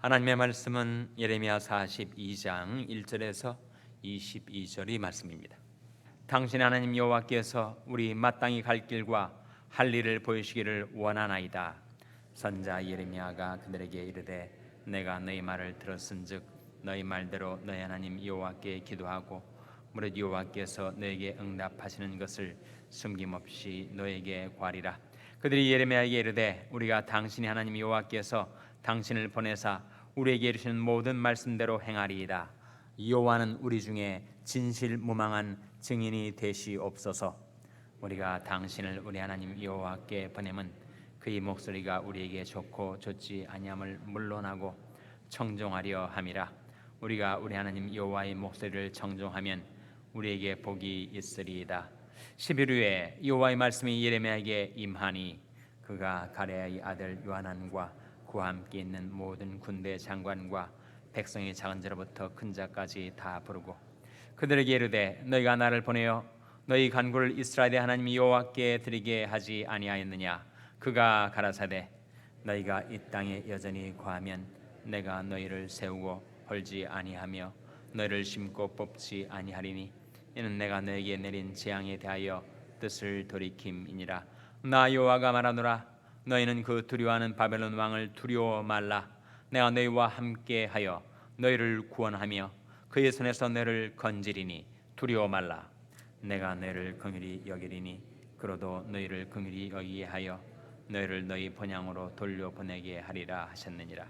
하나님의 말씀은 예레미야 42장 1절에서 22절의 말씀입니다. 당신 하나님 여호와께서 우리 마땅히 갈 길과 할 일을 보이시기를 원하나이다. 선자 예레미야가 그들에게 이르되 내가 너희 말을 들었은즉 너희 말대로 너희 하나님 여호와께 기도하고 무릇 여호와께서 너에게 응답하시는 것을 숨김없이 너에게 구하리라. 그들이 예레미야에게 이르되 우리가 당신이 하나님 여호와께서 당신을 보내사 우리에게 이르시는 모든 말씀대로 행하리이다. 여호와는 우리 중에 진실무망한 증인이 되시옵소서. 우리가 당신을 우리 하나님 여호와께 보내면 그의 목소리가 우리에게 좋고 좋지 아니함을 물론하고 청종하려 함이라. 우리가 우리 하나님 여호와의 목소리를 청종하면 우리에게 복이 있으리이다. 10일 후에 여호와의 말씀이 예레미야에게 임하니 그가 가레야의 아들 요하난과 그와 함께 있는 모든 군대 장관과 백성의 작은 자로부터 큰 자까지 다 부르고 그들에게 이르되 너희가 나를 보내어 너희 간구를 이스라엘의 하나님 여호와께 드리게 하지 아니하였느냐. 그가 가라사대 너희가 이 땅에 여전히 거하면 내가 너희를 세우고 헐지 아니하며 너희를 심고 뽑지 아니하리니 이는 내가 너에게 내린 재앙에 대하여 뜻을 돌이킴이니라. 나 여호와가 말하노라. 너희는 그 두려워하는 바벨론 왕을 두려워 말라. 내가 너희와 함께하여 너희를 구원하며 그의 손에서 너희를 건지리니 두려워 말라. 내가 너희를 긍휼히 여기리니 그로도 너희를 긍휼히 여기게 하여 너희를 너희 본향으로 돌려보내게 하리라 하셨느니라.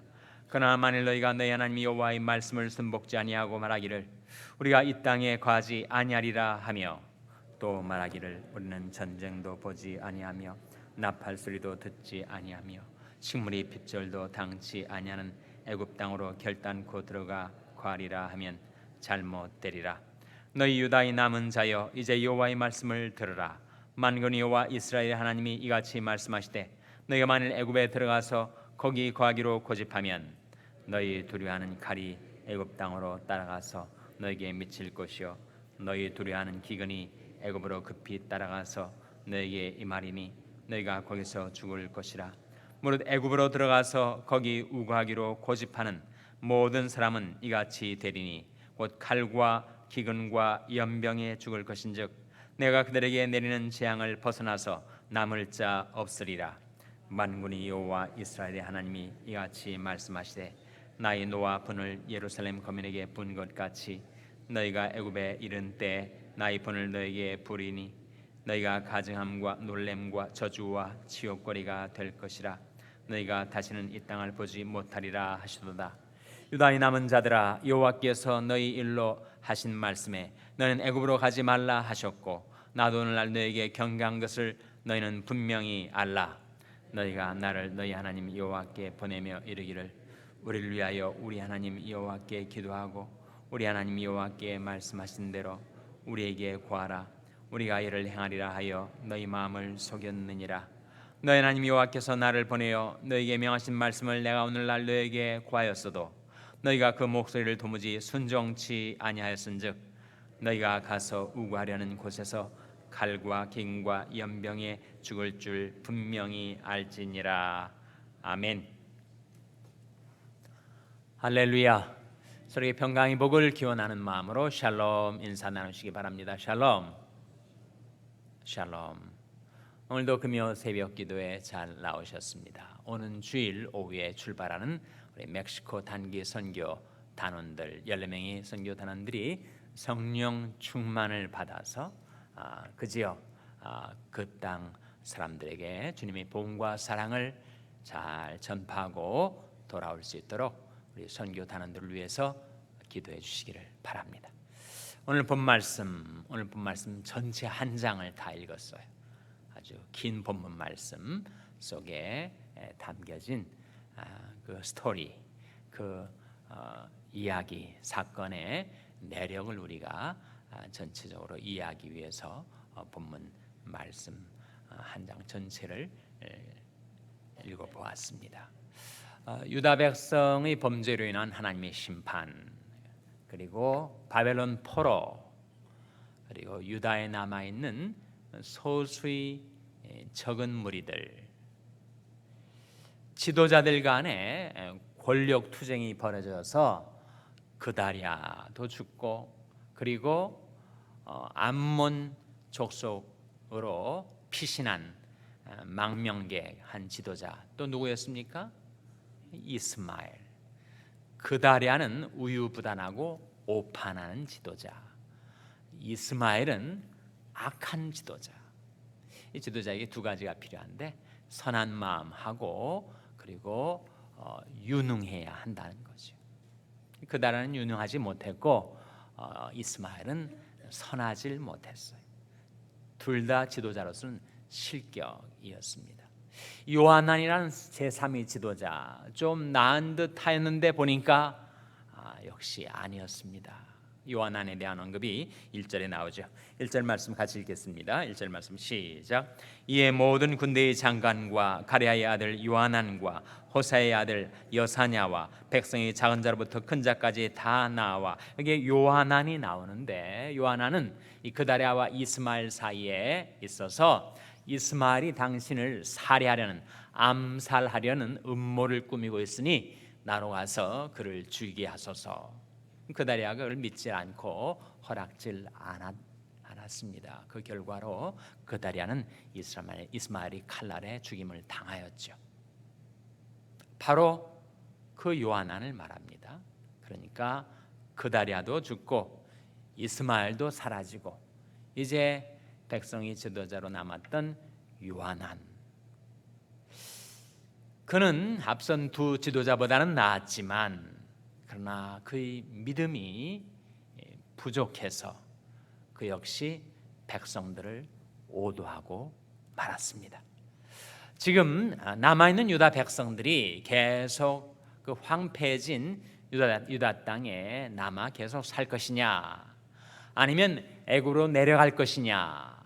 그러나 만일 너희가 너희 하나님 여호와의 말씀을 순복지 아니하고 말하기를 우리가 이 땅에 거하지 아니하리라 하며 또 말하기를 우리는 전쟁도 보지 아니하며 나팔 소리도 듣지 아니하며 식물이 핍절도 당치 아니하는 애굽 땅으로 결단코 들어가 거하리라 하면 잘못되리라. 너희 유다의 남은 자여 이제 여호와의 말씀을 들으라. 만군의 여호와 이스라엘 하나님이 이같이 말씀하시되 너희가 만일 애굽에 들어가서 거기 거하기로 고집하면 너희 두려워하는 칼이 애굽 땅으로 따라가서 너희에게 미칠 것이요 너희 두려워하는 기근이 애굽으로 급히 따라가서 너희에게 임하리니 너희가 거기서 죽을 것이라. 무릇 애굽으로 들어가서 거기 우거하기로 고집하는 모든 사람은 이같이 되리니 곧 칼과 기근과 연병에 죽을 것인즉 내가 그들에게 내리는 재앙을 벗어나서 남을 자 없으리라. 만군의 여호와 이스라엘의 하나님이 이같이 말씀하시되 나의 노와 분을 예루살렘 거민에게 분 것 같이 너희가 애굽에 이른 때에 나의 분을 너희에게 부리니 너희가 가증함과 놀램과 저주와 치욕거리가 될 것이라. 너희가 다시는 이 땅을 보지 못하리라 하시도다. 유다의 남은 자들아 여호와께서 너희 일로 하신 말씀에 너희는 애굽으로 가지 말라 하셨고 나도 오늘날 너희에게 경계한 것을 너희는 분명히 알라. 너희가 나를 너희 하나님 여호와께 보내며 이르기를 우리를 위하여 우리 하나님 여호와께 기도하고 우리 하나님 여호와께 말씀하신 대로 우리에게 구하라. 우리가 이를 행하리라 하여 너희 마음을 속였느니라. 너희 하나님 여호와께서 나를 보내어 너희에게 명하신 말씀을 내가 오늘날 너희에게 구하였어도 너희가 그 목소리를 도무지 순종치 아니하였은즉 너희가 가서 우구하려는 곳에서 칼과 기근과 연병에 죽을 줄 분명히 알지니라. 아멘. 할렐루야. 서로의 평강의 복을 기원하는 마음으로 샬롬 인사 나누시기 바랍니다. 샬롬. 샬롬. 오늘도 금요 새벽 기도에 잘 나오셨습니다. 오는 주일 오후에 출발하는 우리 멕시코 단기 선교 단원들 14명의 선교 단원들이 성령 충만을 받아서 그 지역 그 땅 사람들에게 주님의 복음과 사랑을 잘 전파하고 돌아올 수 있도록 우리 선교 단원들을 위해서 기도해 주시기를 바랍니다. 오늘 본 말씀 전체 한 장을 다 읽었어요. 아주 긴 본문 말씀 속에 담겨진 그 스토리, 그 이야기, 사건의 내력을 우리가 전체적으로 이해하기 위해서 본문 말씀 한 장 전체를 읽어보았습니다. 유다 백성의 범죄로 인한 하나님의 심판, 그리고 바벨론 포로, 그리고 유다에 남아있는 소수의 적은 무리들, 지도자들 간의 권력 투쟁이 벌어져서 그다랴도 죽고, 그리고 암몬 족속으로 피신한 망명계 한 지도자 또 누구였습니까? 이스마엘. 그다랴는 우유부단하고 오판하는 지도자, 이스마엘은 악한 지도자. 이 지도자에게 두 가지가 필요한데 선한 마음하고 그리고 유능해야 한다는 거죠. 그다라는 유능하지 못했고 이스마엘은 선하질 못했어요. 둘 다 지도자로서는 실격이었습니다. 요하난이라는 제3위 지도자 좀 나은 듯 하였는데 보니까 역시 아니었습니다. 요하난에 대한 언급이 1절에 나오죠. 1절 말씀 같이 읽겠습니다. 1절 말씀 시작. 이에 모든 군대의 장관과 가랴의 아들 요하난과 호사의 아들 여사냐와 백성의 작은 자로부터 큰 자까지 다 나와. 여기 요하난이 나오는데 요하난은 이 그다랴와 이스마엘 사이에 있어서 이스마엘이 당신을 살해하려는, 암살하려는 음모를 꾸미고 있으니 나로 가서 그를 죽이게 하소서. 그다랴가 그를 믿지 않고 허락질 않았습니다. 그 결과로 그다랴는 이스마엘이 칼날에 죽임을 당하였죠. 바로 그 요하난을 말합니다. 그러니까 그다랴도 죽고 이스마엘도 사라지고 이제 백성이 지도자로 남았던 요하난. 그는 앞선 두 지도자보다는 나았지만 그러나 그의 믿음이 부족해서 그 역시 백성들을 오도하고 말았습니다. 지금 남아있는 유다 백성들이 계속 그 황폐해진 유다 땅에 남아 계속 살 것이냐, 아니면 애굽으로 내려갈 것이냐,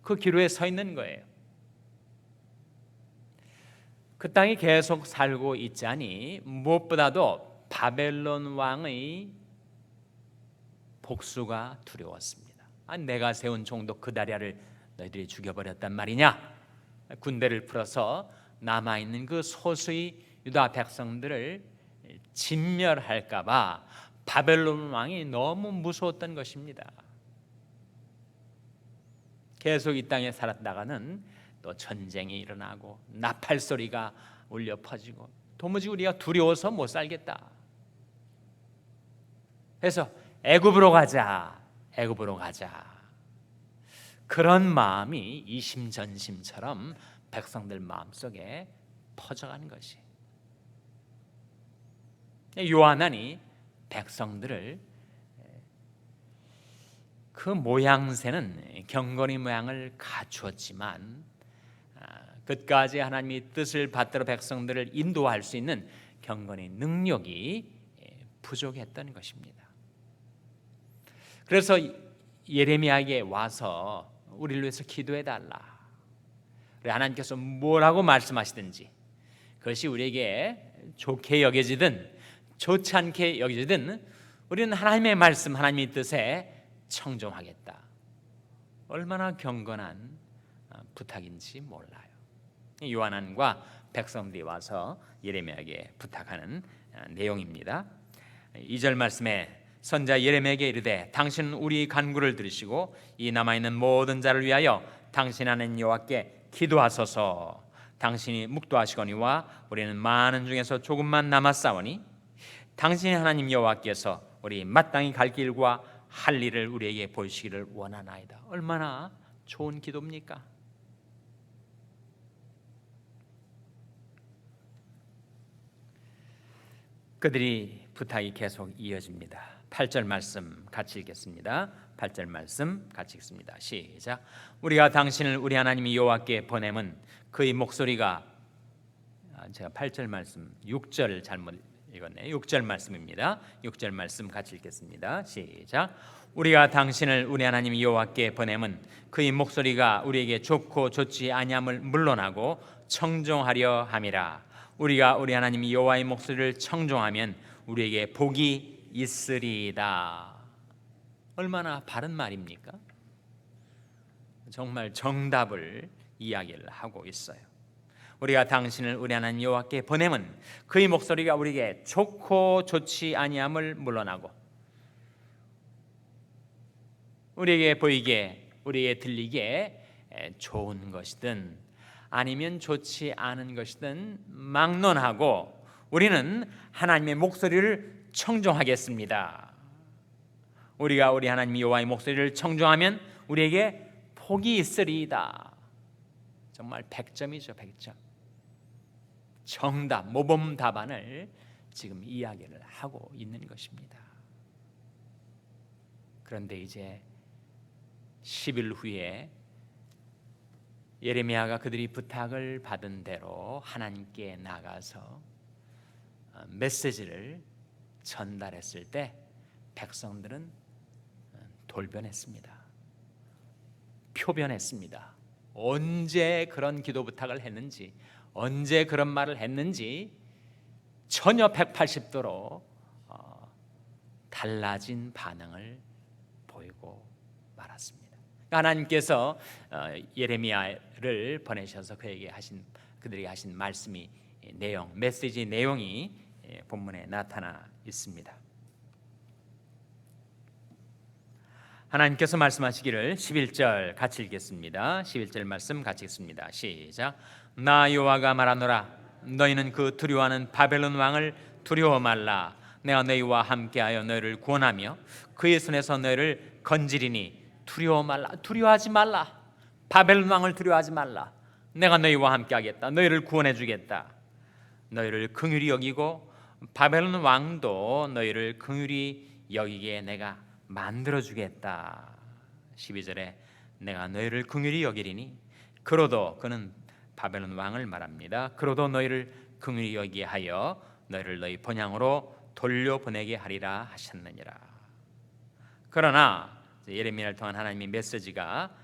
그 기로에 서 있는 거예요. 그 땅에 계속 살고 있자니 무엇보다도 바벨론 왕의 복수가 두려웠습니다. 내가 세운 종도 그다랴를 너희들이 죽여버렸단 말이냐. 군대를 풀어서 남아있는 그 소수의 유다 백성들을 진멸할까 봐 바벨론 왕이 너무 무서웠던 것입니다. 계속 이 땅에 살았다가는 또 전쟁이 일어나고 나팔 소리가 울려 퍼지고 도무지 우리가 두려워서 못 살겠다. 그래서 애굽으로 가자. 그런 마음이 이심전심처럼 백성들 마음속에 퍼져가는 것이. 요하난이 백성들을 그 모양새는 경건의 모양을 갖추었지만 끝까지 하나님의 뜻을 받들어 백성들을 인도할 수 있는 경건의 능력이 부족했던 것입니다. 그래서 예레미야에게 와서 우리를 위해서 기도해달라. 하나님께서 뭐라고 말씀하시든지 그것이 우리에게 좋게 여겨지든 좋지 않게 여겨지든 우리는 하나님의 말씀, 하나님의 뜻에 청종하겠다. 얼마나 경건한 부탁인지 몰라요. 요하난과 백성들이 와서 예레미야에게 부탁하는 내용입니다. 2절 말씀에 선자 예레미야에게 이르되 당신은 우리 간구를 들으시고 이 남아있는 모든 자를 위하여 당신 아는 여호와께 기도하소서. 당신이 묵도하시거니와 우리는 많은 중에서 조금만 남았사오니 당신의 하나님 여호와께서 우리 마땅히 갈 길과 할 일을 우리에게 보이시기를 원하나이다. 얼마나 좋은 기도입니까? 그들이 부탁이 계속 이어집니다. 8절 말씀 같이 읽겠습니다. 8절 말씀 같이 읽습니다. 시작. 우리가 당신을 우리 하나님 여호와께 보내면 그의 목소리가, 제가 8절 말씀 6절 잘못 읽었네요. 6절 말씀입니다. 6절 말씀 같이 읽겠습니다. 시작. 우리가 당신을 우리 하나님 여호와께 보내면 그의 목소리가 우리에게 좋고 좋지 아니함을 물론하고 청종하려 함이라. 우리가 우리 하나님 여호와의 목소리를 청종하면 우리에게 복이 있으리이다. 얼마나 바른 말입니까? 정말 정답을 이야기를 하고 있어요. 우리가 당신을 우리 하나님 여호와께 보냄은 그의 목소리가 우리에게 좋고 좋지 아니함을 물러나고 우리에게 보이게 우리에게 들리게 좋은 것이든 아니면 좋지 않은 것이든 막론하고 우리는 하나님의 목소리를 청종하겠습니다. 우리가 우리 하나님 여호와의 목소리를 청종하면 우리에게 복이 있으리이다. 정말 100점이죠. 100점. 정답, 모범 답안을 지금 이야기를 하고 있는 것입니다. 그런데 이제 10일 후에 예레미야가 그들이 부탁을 받은 대로 하나님께 나가서 메시지를 전달했을 때 백성들은 돌변했습니다. 표변했습니다. 언제 그런 기도 부탁을 했는지, 언제 그런 말을 했는지 전혀 180도로 달라진 반응을 보이고 말았습니다. 하나님께서 예레미야를 보내셔서 그들에게 하신 말씀이 메시지 내용이 본문에 나타나 있습니다. 하나님께서 말씀하시기를 11절 같이 읽겠습니다. 11절 말씀 같이 읽습니다. 시작. 나 여호와가 말하노라 너희는 그 두려워하는 바벨론 왕을 두려워 말라. 내가 너희와 함께하여 너희를 구원하며 그의 손에서 너희를 건지리니 두려워 말라. 두려워하지 말라. 바벨론 왕을 두려워하지 말라. 내가 너희와 함께하겠다. 너희를 구원해 주겠다. 너희를 긍휼히 여기고 바벨론 왕도 너희를 긍휼히 여기게 내가 만들어 주겠다. 12절에 내가 너희를 긍휼히 여기리니 그로도 그는 바벨론 왕을 말합니다. 그로도 너희를 긍휼히 여기게 하여 너희를 너희 본향으로 돌려보내게 하리라 하셨느니라. 그러나 예레미야를 통한 하나님의 메시지가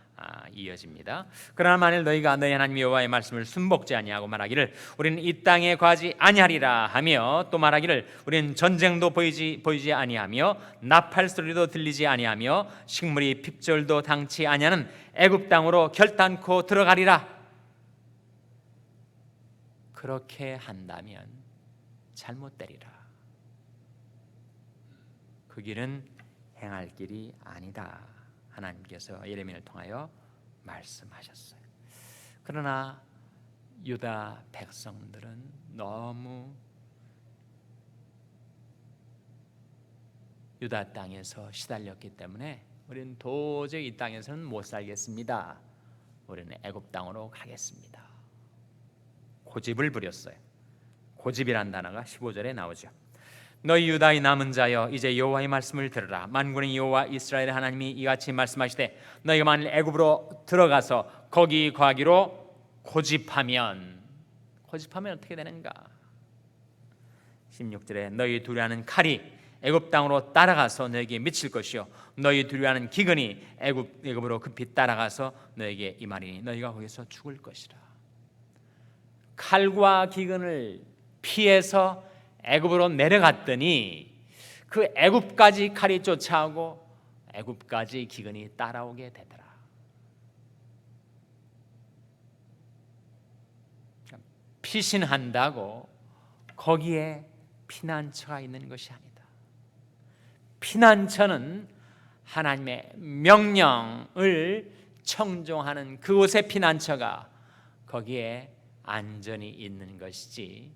이어집니다. 그러나 만일 너희가 너희 하나님 여호와의 말씀을 순복지 아니하고 말하기를 우리는 이 땅에 거하지 아니하리라 하며 또 말하기를 우리는 전쟁도 보이지 아니하며 나팔 소리도 들리지 아니하며 식물이 핍절도 당치 아니하는 애굽 땅으로 결단코 들어가리라. 그렇게 한다면 잘못되리라. 그 길은 행할 길이 아니다. 하나님께서 예레미야를 통하여 말씀하셨어요. 그러나 유다 백성들은 너무 유다 땅에서 시달렸기 때문에 우리는 도저히 이 땅에서는 못 살겠습니다. 우리는 애굽 땅으로 가겠습니다. 고집을 부렸어요. 고집이란 단어가 15절에 나오죠. 너희 유다의 남은 자여 이제 여호와의 말씀을 들으라. 만군의 여호와 이스라엘의 하나님이 이같이 말씀하시되 너희가 만일 애굽으로 들어가서 거기 거하기로 고집하면 어떻게 되는가? 16절에 너희 두려워하는 칼이 애굽 땅으로 따라가서 너에게 미칠 것이요 너희 두려워하는 기근이 애굽으로 급히 따라가서 너에게 임하리니 너희가 거기서 죽을 것이라. 칼과 기근을 피해서 애굽으로 내려갔더니 그 애굽까지 칼이 쫓아오고 애굽까지 기근이 따라오게 되더라. 피신한다고 거기에 피난처가 있는 것이 아니다. 피난처는 하나님의 명령을 청종하는 그곳의 피난처가 거기에 안전이 있는 것이지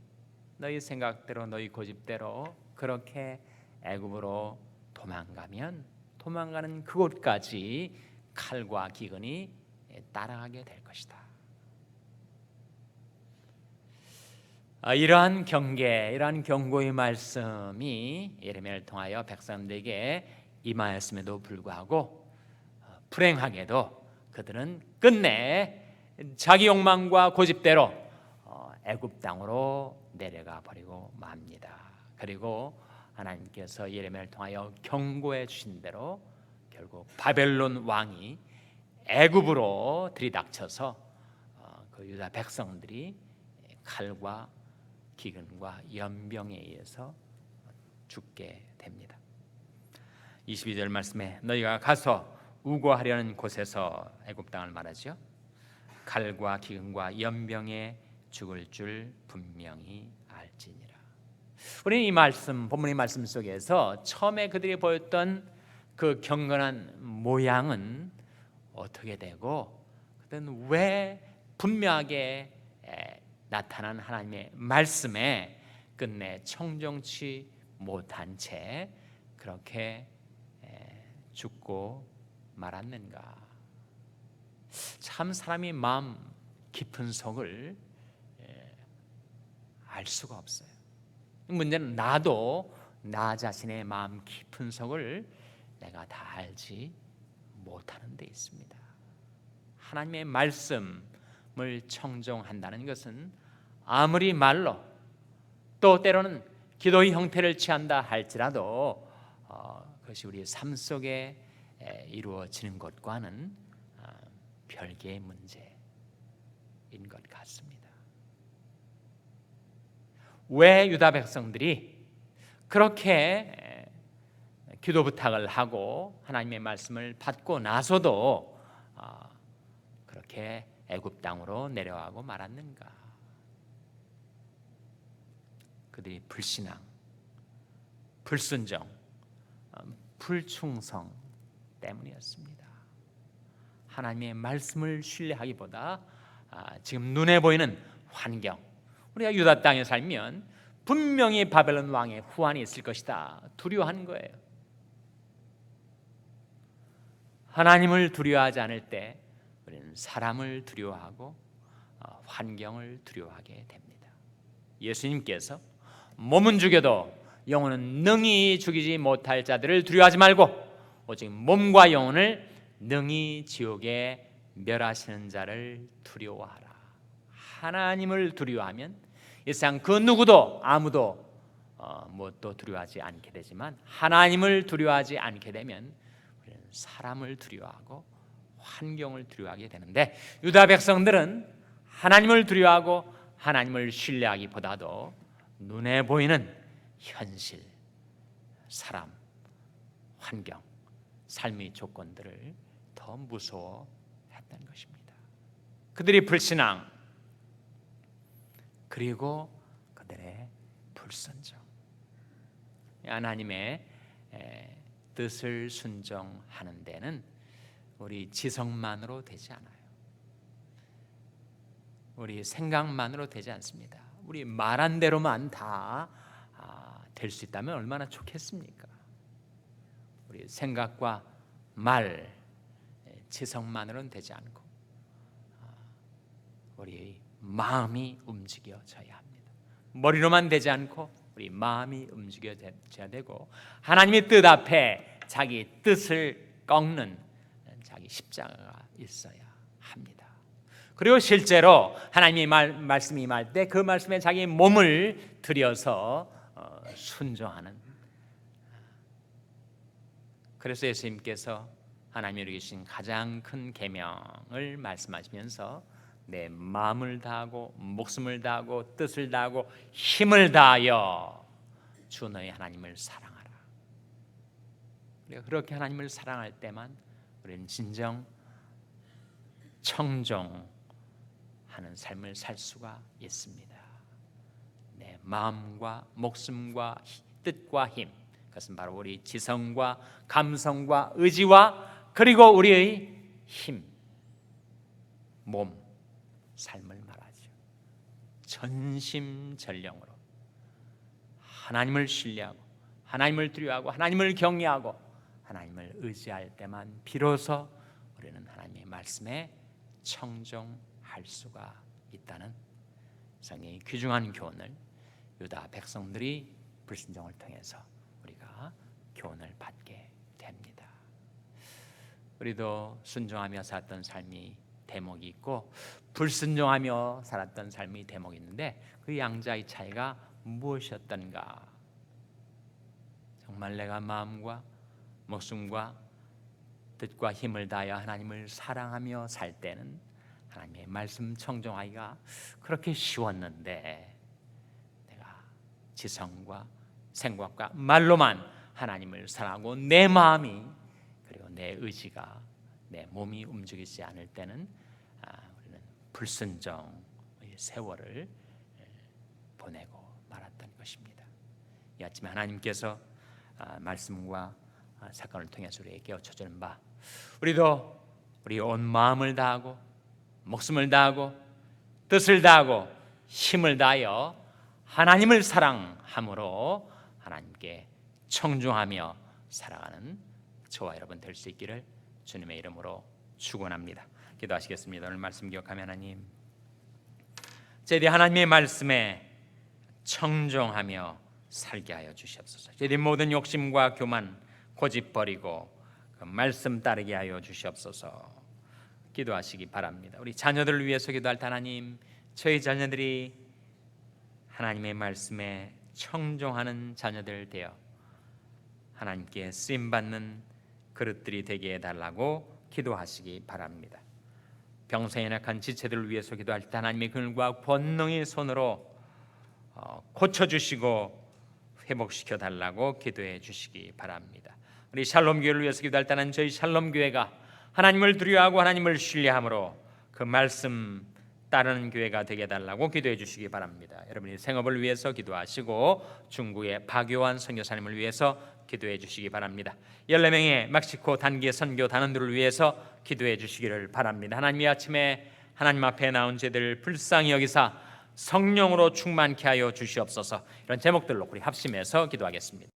너희 생각대로 너희 고집대로 그렇게 애굽으로 도망가는 그곳까지 칼과 기근이 따라가게 될 것이다. 이러한 경고의 말씀이 예레미야를 통하여 백성들에게 임하였음에도 불구하고 불행하게도 그들은 끝내 자기 욕망과 고집대로 애굽 땅으로 내려가 버리고 맙니다. 그리고 하나님께서 예레미야를 통하여 경고해 주신 대로 결국 바벨론 왕이 애굽으로 들이닥쳐서 그 유다 백성들이 칼과 기근과 연병에 의해서 죽게 됩니다. 22절 말씀에 너희가 가서 우거하려는 곳에서 애굽 땅을 말하죠. 칼과 기근과 연병에 죽을 줄 분명히 알지니라. 우리는 이 말씀, 본문의 말씀 속에서 처음에 그들이 보였던 그 경건한 모양은 어떻게 되고, 그들은 왜 분명하게 나타난 하나님의 말씀에 끝내 청정치 못한 채 그렇게 죽고 말았는가? 참 사람이 마음 깊은 속을 알 수가 없어요. 문제는 나도 나 자신의 마음 깊은 속을 내가 다 알지 못하는 데 있습니다. 하나님의 말씀을 청종한다는 것은 아무리 말로 또 때로는 기도의 형태를 취한다 할지라도 그것이 우리 삶 속에 이루어지는 것과는 별개의 문제인 것 같습니다. 왜 유다 백성들이 그렇게 기도 부탁을 하고 하나님의 말씀을 받고 나서도 그렇게 애굽 땅으로 내려가고 말았는가? 그들이 불신앙, 불순종, 불충성 때문이었습니다. 하나님의 말씀을 신뢰하기보다 지금 눈에 보이는 환경, 우리가 유다 땅에 살면 분명히 바벨론 왕의 후환이 있을 것이다 두려워하는 거예요. 하나님을 두려워하지 않을 때 우리는 사람을 두려워하고 환경을 두려워하게 됩니다. 예수님께서 몸은 죽여도 영혼은 능히 죽이지 못할 자들을 두려워하지 말고 오직 몸과 영혼을 능히 지옥에 멸하시는 자를 두려워하라. 하나님을 두려워하면 이 세상 그 누구도 아무도 무엇도 두려워하지 않게 되지만, 하나님을 두려워하지 않게 되면 우리는 사람을 두려워하고 환경을 두려워하게 되는데, 유다 백성들은 하나님을 두려워하고 하나님을 신뢰하기보다도 눈에 보이는 현실, 사람, 환경, 삶의 조건들을 더 무서워했던 것입니다. 그들이 불신앙, 그리고 그들의 불순종, 하나님의 뜻을 순종하는 데는 우리 지성만으로 되지 않아요. 우리 생각만으로 되지 않습니다. 우리 말한 대로만 다 될 수 있다면 얼마나 좋겠습니까? 우리 생각과 말, 지성만으로는 되지 않고 우리 마음이 움직여져야 합니다. 머리로만 되지 않고 우리 마음이 움직여져야 되고, 하나님의 뜻 앞에 자기 뜻을 꺾는 자기 십자가가 있어야 합니다. 그리고 실제로 하나님의 말씀이 임할 때 그 말씀에 자기 몸을 들여서 순종하는, 그래서 예수님께서 하나님이 우리에게 주신 가장 큰 계명을 말씀하시면서 내 마음을 다하고 목숨을 다하고 뜻을 다하고 힘을 다하여 주 너희 하나님을 사랑하라. 우리가 그렇게 하나님을 사랑할 때만 우리는 진정 청종하는 삶을 살 수가 있습니다. 내 마음과 목숨과 뜻과 힘, 그것은 바로 우리 지성과 감성과 의지와 그리고 우리의 힘, 몸, 삶을 말하죠. 전심전령으로 하나님을 신뢰하고 하나님을 두려워하고 하나님을 경외하고 하나님을 의지할 때만 비로소 우리는 하나님의 말씀에 청종할 수가 있다는 성경의 귀중한 교훈을 유다 백성들이 불순종을 통해서 우리가 교훈을 받게 됩니다. 우리도 순종하며 살았던 삶이 대목이 있고 불순종하며 살았던 삶이 대목이 있는데, 그 양자의 차이가 무엇이었던가? 정말 내가 마음과 목숨과 뜻과 힘을 다하여 하나님을 사랑하며 살 때는 하나님의 말씀 청종하기가 그렇게 쉬웠는데, 내가 지성과 생각과 말로만 하나님을 사랑하고 내 마음이 그리고 내 의지가 내 몸이 움직이지 않을 때는 우리는 불순종의 이 세월을 보내고 말았던 것입니다. 이 아침에 하나님께서 말씀과 사건을 통해서 우리에게 깨우쳐주는 바, 우리도 우리 온 마음을 다하고 목숨을 다하고 뜻을 다하고 힘을 다하여 하나님을 사랑함으로 하나님께 청종하며 살아가는 저와 여러분 될 수 있기를 주님의 이름으로 축원합니다. 기도하시겠습니다. 오늘 말씀 기억하며 하나님, 저희들이 하나님의 말씀에 청종하며 살게 하여 주시옵소서. 저희들이 모든 욕심과 교만 고집 버리고 그 말씀 따르게 하여 주시옵소서. 기도하시기 바랍니다. 우리 자녀들을 위해서 기도할 때 하나님, 저희 자녀들이 하나님의 말씀에 청종하는 자녀들 되어 하나님께 쓰임받는 그릇들이 되게 해달라고 기도하시기 바랍니다. 병상에 낙한 지체들을 위해서 기도할 때 하나님의 긍휼과 권능의 손으로 고쳐주시고 회복시켜 달라고 기도해 주시기 바랍니다. 우리 샬롬교회를 위해서 기도할 때는 저희 샬롬교회가 하나님을 두려워하고 하나님을 신뢰함으로 그 말씀 따르는 교회가 되게 해달라고 기도해 주시기 바랍니다. 여러분이 생업을 위해서 기도하시고 중국의 박요한 선교사님을 위해서 기도해 주시기 바랍니다. 14명의 멕시코 단기 선교 단원들을 위해서 기도해 주시기를 바랍니다. 하나님의 아침에 하나님 앞에 나온 저희들 불쌍히 여기사 성령으로 충만케 하여 주시옵소서. 이런 제목들로 우리 합심해서 기도하겠습니다.